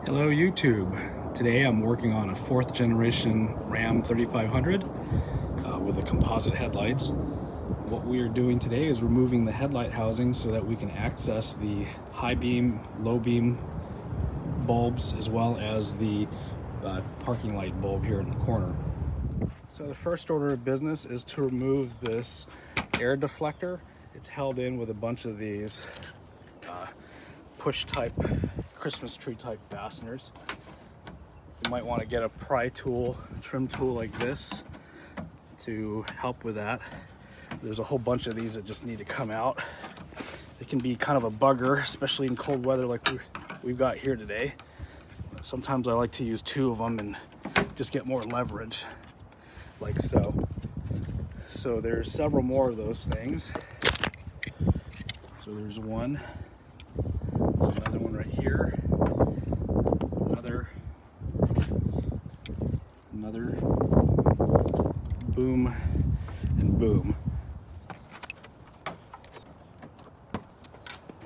Hello YouTube. Today I'm working on a 4th generation Ram 3500 with the composite headlights. What we are doing today is removing the headlight housing so that we can access the high beam, low beam bulbs as well as the parking light bulb here in the corner. So the first order of business is to remove this air deflector. It's held in with a bunch of these push type Christmas tree type fasteners. You might want to get a pry tool, trim tool like this to help with that. There's a whole bunch of these that just need to come out. They can be kind of a bugger, especially in cold weather like we've got here today. Sometimes I like to use 2 of them and just get more leverage, like so. So there's several more of those things. So there's one. There's another one right here. Another. Boom and boom.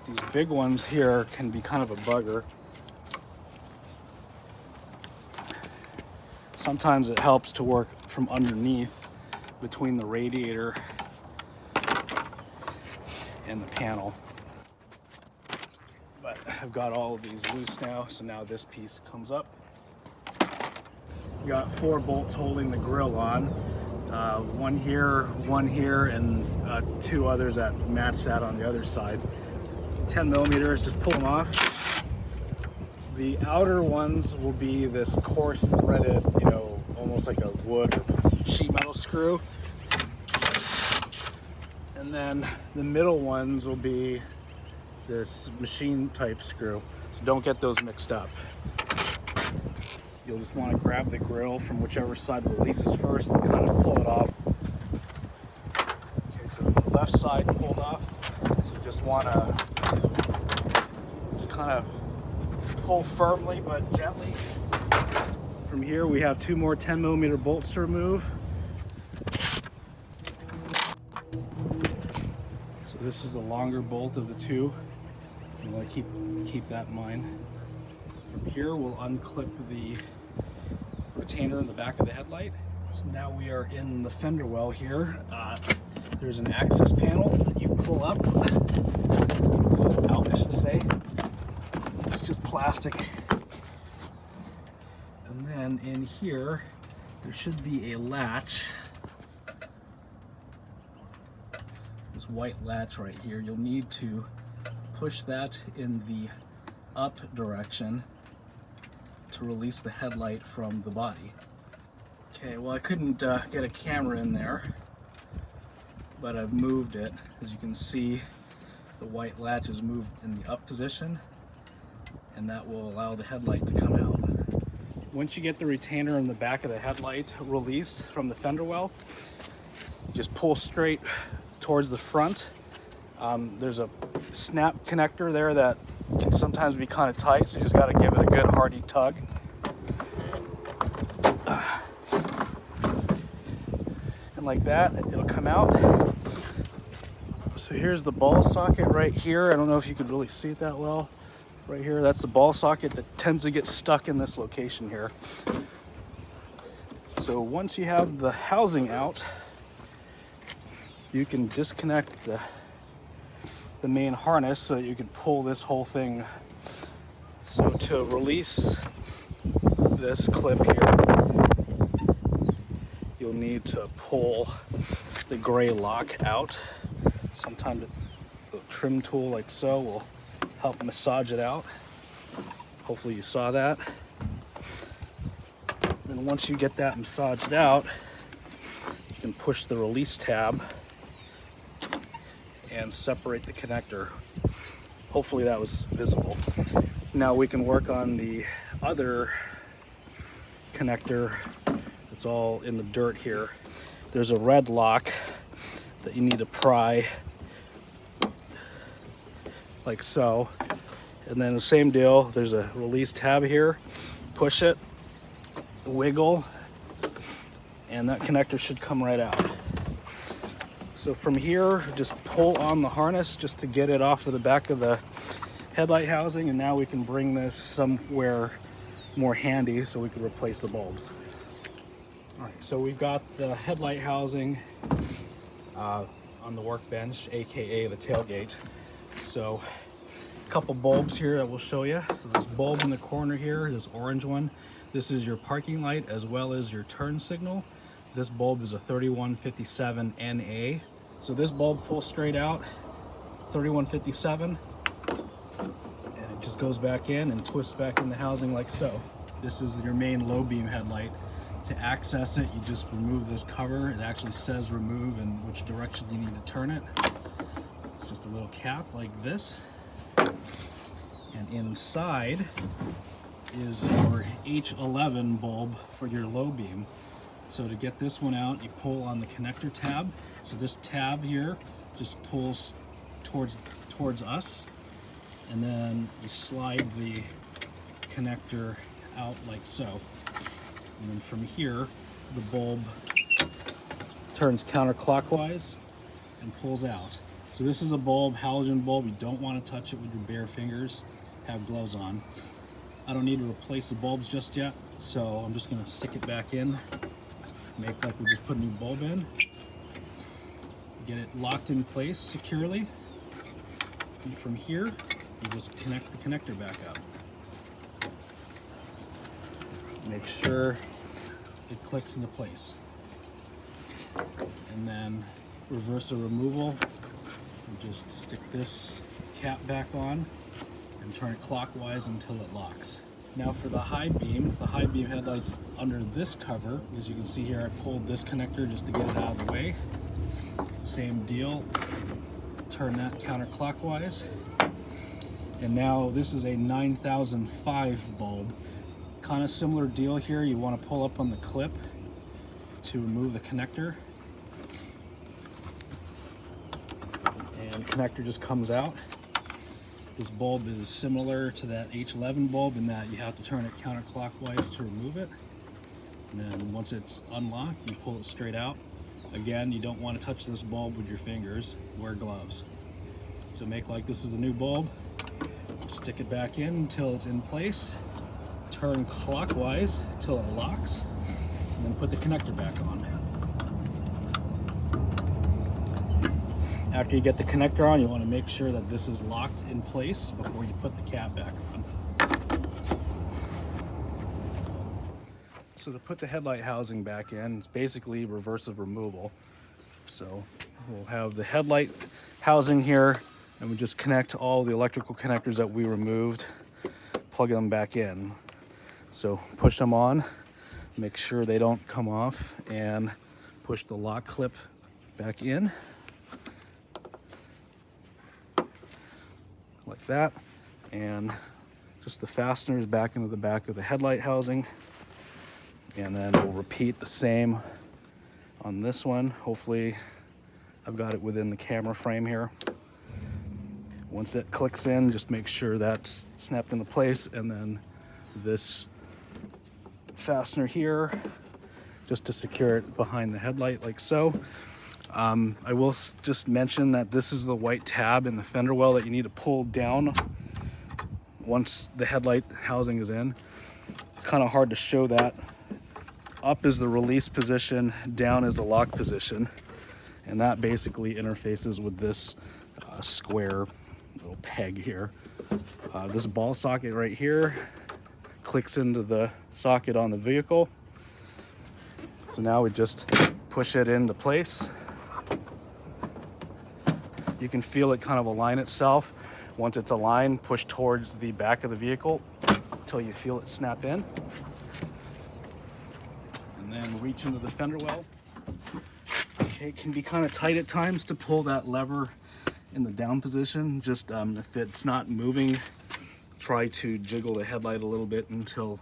These big ones here can be kind of a bugger. Sometimes it helps to work from underneath between the radiator and the panel. But I've got all of these loose now, so now this piece comes up. Got 4 bolts holding the grille on. One here, and 2 others that match that on the other side. 10 millimeters, just pull them off. The outer ones will be this coarse threaded, almost like a wood or sheet metal screw. And then the middle ones will be this machine type screw. So don't get those mixed up. You'll just want to grab the grill from whichever side releases first and kind of pull it off. Okay, so the left side pulled off. So you just want to kind of pull firmly but gently. From here we have 2 more 10 millimeter bolts to remove. So this is the longer bolt of the 2. You want to keep that in mind. From here we'll unclip the retainer in the back of the headlight. So now we are in the fender well here. There's an access panel that you pull up, pull out I should say. It's just plastic. And then in here there should be a latch. This white latch right here. You'll need to push that in the up direction to release the headlight from the body. Okay, well I couldn't get a camera in there, but I've moved it. As you can see, the white latch is moved in the up position, and that will allow the headlight to come out. Once you get the retainer in the back of the headlight released from the fender well, just pull straight towards the front. There's a snap connector there that can sometimes be kind of tight, so you just got to give it a good hearty tug. And like that, it'll come out. So here's the ball socket right here. I don't know if you could really see it that well. Right here, that's the ball socket that tends to get stuck in this location here. So once you have the housing out, you can disconnect the main harness so that you can pull this whole thing. So to release this clip here, you'll need to pull the gray lock out. Sometimes the trim tool like so will help massage it out. Hopefully you saw that. Then once you get that massaged out, you can push the release tab and separate the connector. Hopefully that was visible. Now we can work on the other connector that's all in the dirt here. There's a red lock that you need to pry like so. And then the same deal, there's a release tab here. Push it, wiggle, and that connector should come right out. So from here, just pull on the harness just to get it off of the back of the headlight housing, and now we can bring this somewhere more handy so we can replace the bulbs. All right, so we've got the headlight housing on the workbench, aka the tailgate. So a couple bulbs here that we'll show you. So this bulb in the corner here, this orange one, this is your parking light as well as your turn signal. This bulb is a 3157 NA. So this bulb pulls straight out, 3157, and it just goes back in and twists back in the housing like so. This is your main low beam headlight. To access it, you just remove this cover. It actually says remove and which direction you need to turn it. It's just a little cap like this. And inside is your H11 bulb for your low beam. So to get this one out, you pull on the connector tab. So this tab here just pulls towards us, and then you slide the connector out like so. And then from here, the bulb turns counterclockwise and pulls out. So this is a bulb, halogen bulb. You don't want to touch it with your bare fingers. Have gloves on. I don't need to replace the bulbs just yet, so I'm just going to stick it back in, make like we just put a new bulb in, get it locked in place securely, and from here, you just connect the connector back up. Make sure it clicks into place. And then reverse the removal, and just stick this cap back on and turn it clockwise until it locks. Now for the high beam headlight's under this cover. As you can see here, I pulled this connector just to get it out of the way. Same deal, turn that counterclockwise. And now this is a 9005 bulb. Kind of similar deal here. You want to pull up on the clip to remove the connector, and the connector just comes out. This bulb is similar to that H11 bulb in that you have to turn it counterclockwise to remove it, and then once it's unlocked, you pull it straight out. Again, you don't want to touch this bulb with your fingers. Wear gloves. So make like this is the new bulb, stick it back in until it's in place, turn clockwise till it locks, and then put the connector back on. After you get the connector on, you want to make sure that this is locked in place before you put the cap back on. So to put the headlight housing back in, it's basically reversive removal. So we'll have the headlight housing here, and we just connect all the electrical connectors that we removed, plug them back in. So push them on, make sure they don't come off, and push the lock clip back in like that, and just the fasteners back into the back of the headlight housing. And then we'll repeat the same on this one. Hopefully I've got it within the camera frame here. Once it clicks in, just make sure that's snapped into place, and then this fastener here just to secure it behind the headlight like so. I will just mention that this is the white tab in the fender well that you need to pull down once the headlight housing is in. It's kind of hard to show that. Up is the release position, down is the lock position, and that basically interfaces with this square little peg here. This ball socket right here clicks into the socket on the vehicle. So now we just push it into place. You can feel it kind of align itself. Once it's aligned, push towards the back of the vehicle until you feel it snap in. And then reach into the fender well. Okay, it can be kind of tight at times to pull that lever in the down position. Just if it's not moving, try to jiggle the headlight a little bit until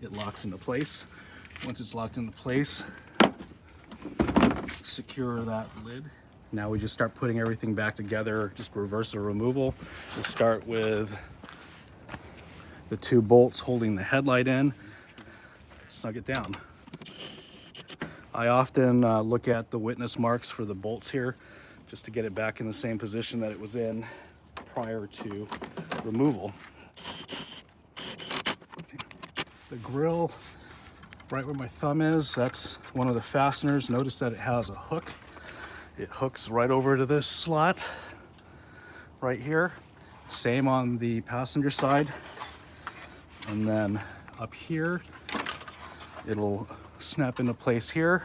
it locks into place. Once it's locked into place, secure that lid. Now we just start putting everything back together, just reverse the removal. We'll start with the two bolts holding the headlight in, snug it down. I often look at the witness marks for the bolts here, just to get it back in the same position that it was in prior to removal. the grille right where my thumb is. That's one of the fasteners. Notice that it has a hook. It hooks right over to this slot right here. Same on the passenger side. And then up here, it'll snap into place here.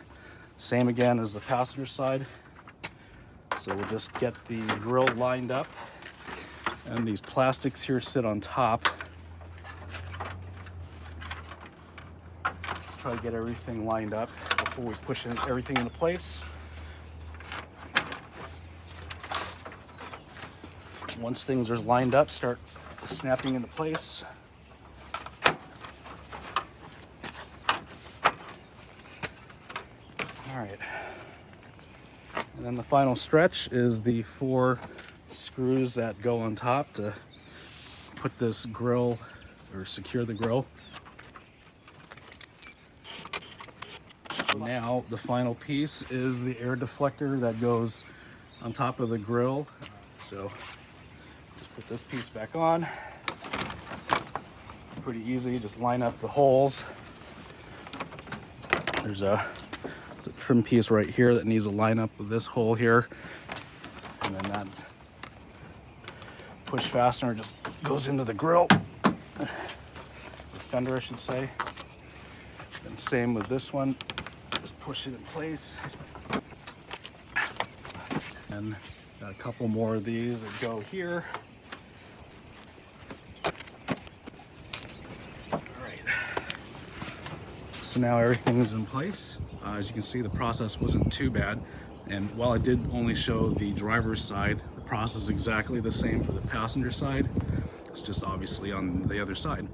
Same again as the passenger side. So we'll just get the grille lined up, and these plastics here sit on top. Try to get everything lined up before we push everything into place. Once things are lined up, start snapping into place. All right. And then the final stretch is the 4 screws that go on top to put this grille or secure the grille. Now the final piece is the air deflector that goes on top of the grille. So just put this piece back on. Pretty easy, just line up the holes. There's a trim piece right here that needs to line up with this hole here. And then that push fastener just goes into the grille, the fender I should say. And same with this one, just push it in place. And got a couple more of these that go here. So now everything is in place. As you can see, the process wasn't too bad. And while I did only show the driver's side, the process is exactly the same for the passenger side. It's just obviously on the other side.